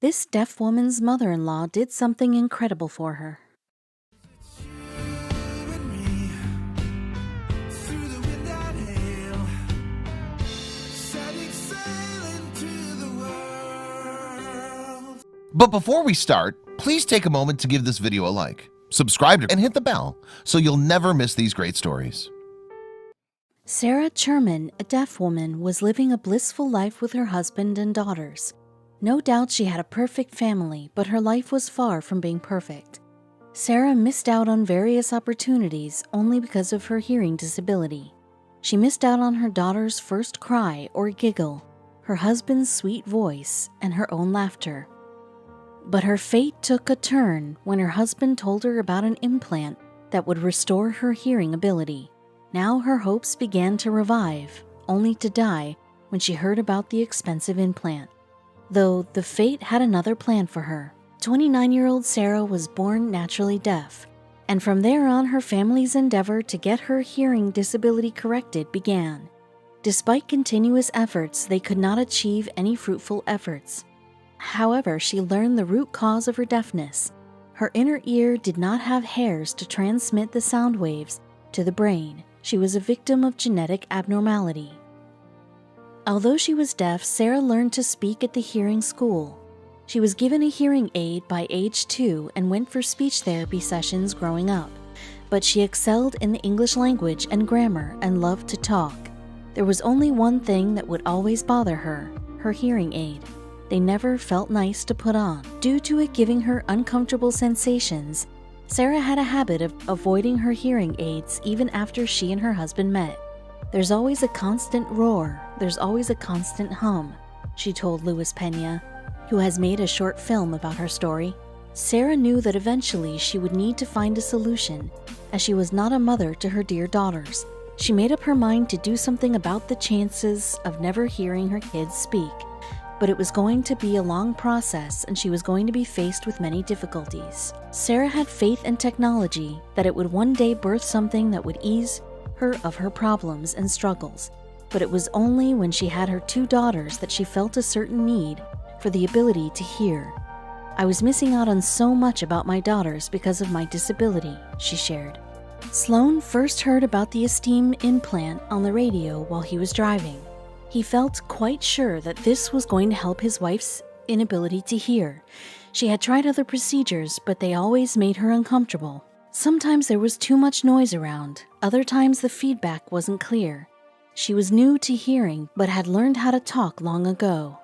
This deaf woman's mother-in-law did something incredible for her. But before we start, please take a moment to give this video a like, subscribe, and hit the bell so you'll never miss these great stories. Sarah Cherman, a deaf woman, was living a blissful life with her husband and daughters. No doubt she had a perfect family, but her life was far from being perfect. Sarah missed out on various opportunities only because of her hearing disability. She missed out on her daughter's first cry or giggle, her husband's sweet voice, and her own laughter. But her fate took a turn when her husband told her about an implant that would restore her hearing ability. Now her hopes began to revive, only to die when she heard about the expensive implant. Though the fate had another plan for her. 29-year-old Sarah was born naturally deaf, and from there on her family's endeavor to get her hearing disability corrected began. Despite continuous efforts, they could not achieve any fruitful efforts. However, she learned the root cause of her deafness. Her inner ear did not have hairs to transmit the sound waves to the brain. She was a victim of genetic abnormality. Although she was deaf, Sarah learned to speak at the hearing school. She was given a hearing aid by age 2 and went for speech therapy sessions growing up. But she excelled in the English language and grammar and loved to talk. There was only one thing that would always bother her: her hearing aid. They never felt nice to put on. Due to it giving her uncomfortable sensations, Sarah had a habit of avoiding her hearing aids even after she and her husband met. "There's always a constant roar, there's always a constant hum," she told Luis Pena, who has made a short film about her story. Sarah knew that eventually she would need to find a solution, as she was not a mother to her dear daughters. She made up her mind to do something about the chances of never hearing her kids speak. But it was going to be a long process and she was going to be faced with many difficulties. Sarah had faith in technology that it would one day birth something that would ease her of her problems and struggles. But it was only when she had her 2 daughters that she felt a certain need for the ability to hear. "I was missing out on so much about my daughters because of my disability," she shared. Sloan first heard about the Esteem implant on the radio while he was driving. He felt quite sure that this was going to help his wife's inability to hear. She had tried other procedures, but they always made her uncomfortable. Sometimes there was too much noise around. Other times the feedback wasn't clear. She was new to hearing, but had learned how to talk long ago.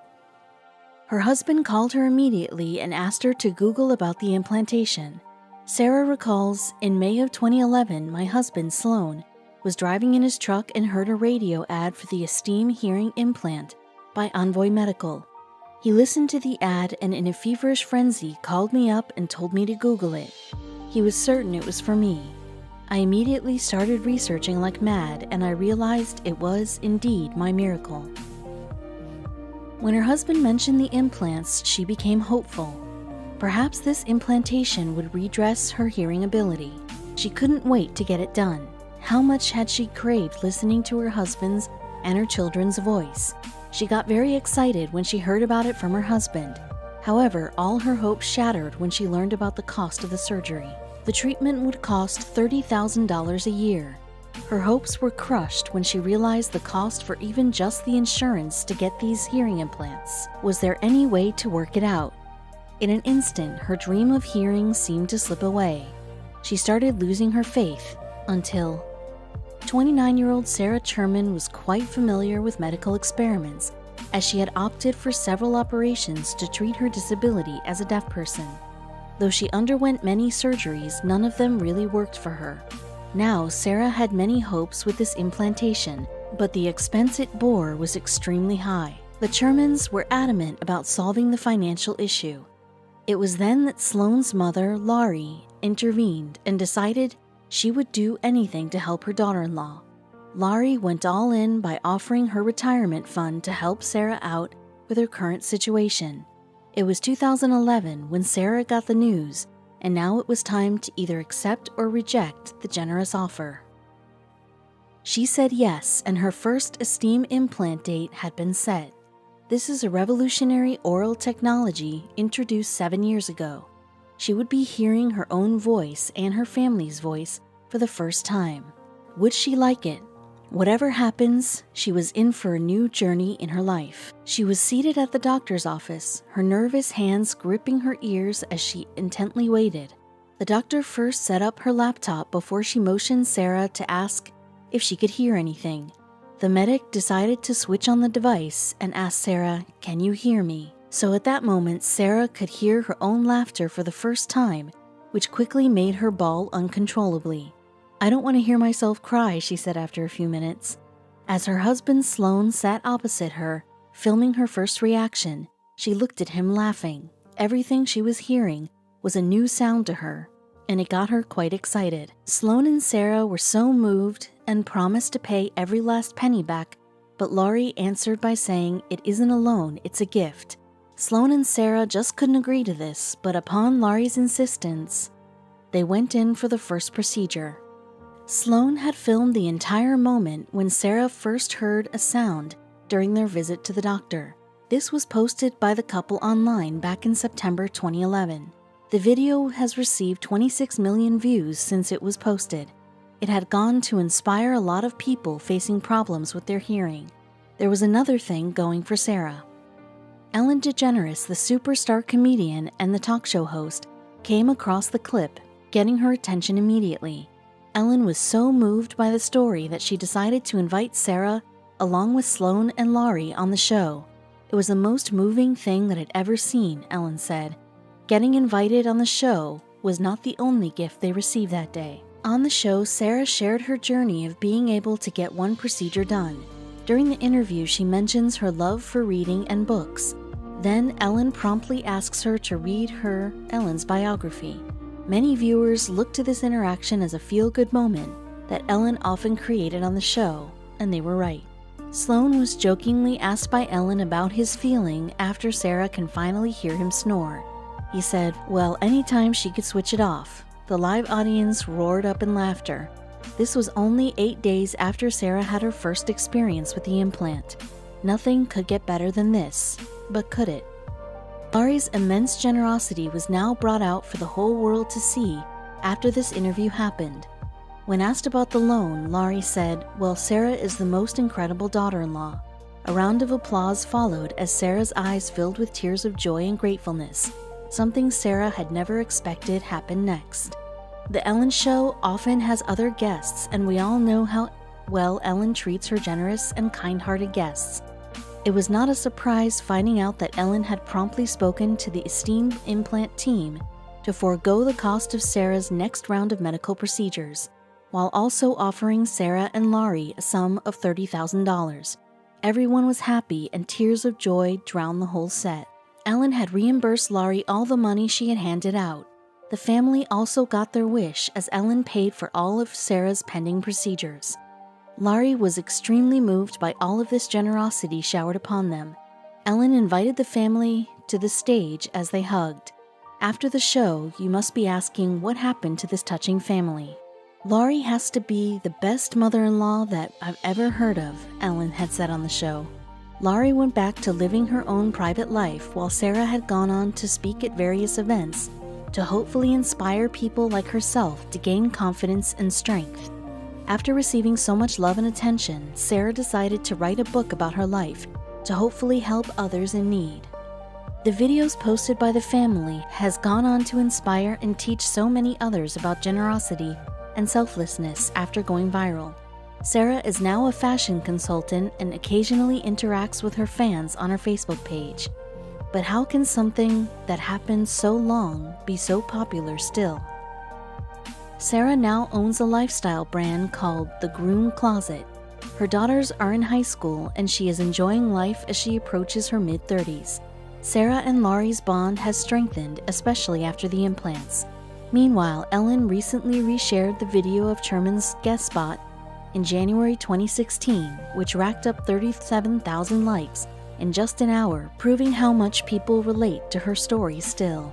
Her husband called her immediately and asked her to Google about the implantation. Sarah recalls, "In May of 2011, my husband, Sloan, was driving in his truck and heard a radio ad for the Esteem hearing implant by Envoy Medical. He listened to the ad and in a feverish frenzy called me up and told me to Google it. He was certain it was for me. I immediately started researching like mad and I realized it was indeed my miracle." When her husband mentioned the implants, she became hopeful. Perhaps this implantation would redress her hearing ability. She couldn't wait to get it done. How much had she craved listening to her husband's and her children's voice? She got very excited when she heard about it from her husband. However, all her hopes shattered when she learned about the cost of the surgery. The treatment would cost $30,000 a year. Her hopes were crushed when she realized the cost for even just the insurance to get these hearing implants. Was there any way to work it out? In an instant, her dream of hearing seemed to slip away. She started losing her faith until 29-year-old Sarah Cherman was quite familiar with medical experiments, as she had opted for several operations to treat her disability as a deaf person. Though she underwent many surgeries, none of them really worked for her. Now, Sarah had many hopes with this implantation, but the expense it bore was extremely high. The Chermans were adamant about solving the financial issue. It was then that Sloane's mother, Laurie, intervened and decided she would do anything to help her daughter-in-law. Laurie went all in by offering her retirement fund to help Sarah out with her current situation. It was 2011 when Sarah got the news, and now it was time to either accept or reject the generous offer. She said yes, and her first Esteem implant date had been set. This is a revolutionary oral technology introduced 7 years ago. She would be hearing her own voice and her family's voice for the first time. Would she like it? Whatever happens, she was in for a new journey in her life. She was seated at the doctor's office, her nervous hands gripping her ears as she intently waited. The doctor first set up her laptop before she motioned Sarah to ask if she could hear anything. The medic decided to switch on the device and asked Sarah, "Can you hear me?" So at that moment, Sarah could hear her own laughter for the first time, which quickly made her bawl uncontrollably. "I don't want to hear myself cry," she said after a few minutes. As her husband Sloan sat opposite her, filming her first reaction, she looked at him laughing. Everything she was hearing was a new sound to her, and it got her quite excited. Sloan and Sarah were so moved and promised to pay every last penny back, but Laurie answered by saying it isn't a loan, it's a gift. Sloan and Sarah just couldn't agree to this, but upon Laurie's insistence, they went in for the first procedure. Sloan had filmed the entire moment when Sarah first heard a sound during their visit to the doctor. This was posted by the couple online back in September 2011. The video has received 26 million views since it was posted. It had gone to inspire a lot of people facing problems with their hearing. There was another thing going for Sarah. Ellen DeGeneres, the superstar comedian and the talk show host, came across the clip, getting her attention immediately. Ellen was so moved by the story that she decided to invite Sarah, along with Sloan and Laurie, on the show. It was the most moving thing that I'd ever seen, Ellen said. Getting invited on the show was not the only gift they received that day. On the show, Sarah shared her journey of being able to get one procedure done. During the interview, she mentions her love for reading and books. Then Ellen promptly asks her to read Ellen's biography. Many viewers look to this interaction as a feel-good moment that Ellen often created on the show, and they were right. Sloan was jokingly asked by Ellen about his feeling after Sarah can finally hear him snore. He said, "Well, anytime she could switch it off." The live audience roared up in laughter. This was only 8 days after Sarah had her first experience with the implant. Nothing could get better than this, but could it? Laurie's immense generosity was now brought out for the whole world to see after this interview happened. When asked about the loan, Laurie said, "Well, Sarah is the most incredible daughter-in-law." A round of applause followed as Sarah's eyes filled with tears of joy and gratefulness, something Sarah had never expected happened next. The Ellen Show often has other guests, and we all know how well Ellen treats her generous and kind-hearted guests. It was not a surprise finding out that Ellen had promptly spoken to the esteemed implant team to forego the cost of Sarah's next round of medical procedures, while also offering Sarah and Laurie a sum of $30,000. Everyone was happy, and tears of joy drowned the whole set. Ellen had reimbursed Laurie all the money she had handed out. The family also got their wish as Ellen paid for all of Sarah's pending procedures. Laurie was extremely moved by all of this generosity showered upon them. Ellen invited the family to the stage as they hugged. After the show, you must be asking what happened to this touching family. "Laurie has to be the best mother-in-law that I've ever heard of," Ellen had said on the show. Laurie went back to living her own private life while Sarah had gone on to speak at various events to hopefully inspire people like herself to gain confidence and strength. After receiving so much love and attention, Sarah decided to write a book about her life to hopefully help others in need. The videos posted by the family has gone on to inspire and teach so many others about generosity and selflessness after going viral. Sarah is now a fashion consultant and occasionally interacts with her fans on her Facebook page. But how can something that happened so long be so popular still? Sarah now owns a lifestyle brand called The Groom Closet. Her daughters are in high school and she is enjoying life as she approaches her mid-30s. Sarah and Laurie's bond has strengthened, especially after the implants. Meanwhile, Ellen recently reshared the video of Sherman's guest spot in January 2016, which racked up 37,000 likes in just an hour, proving how much people relate to her story still.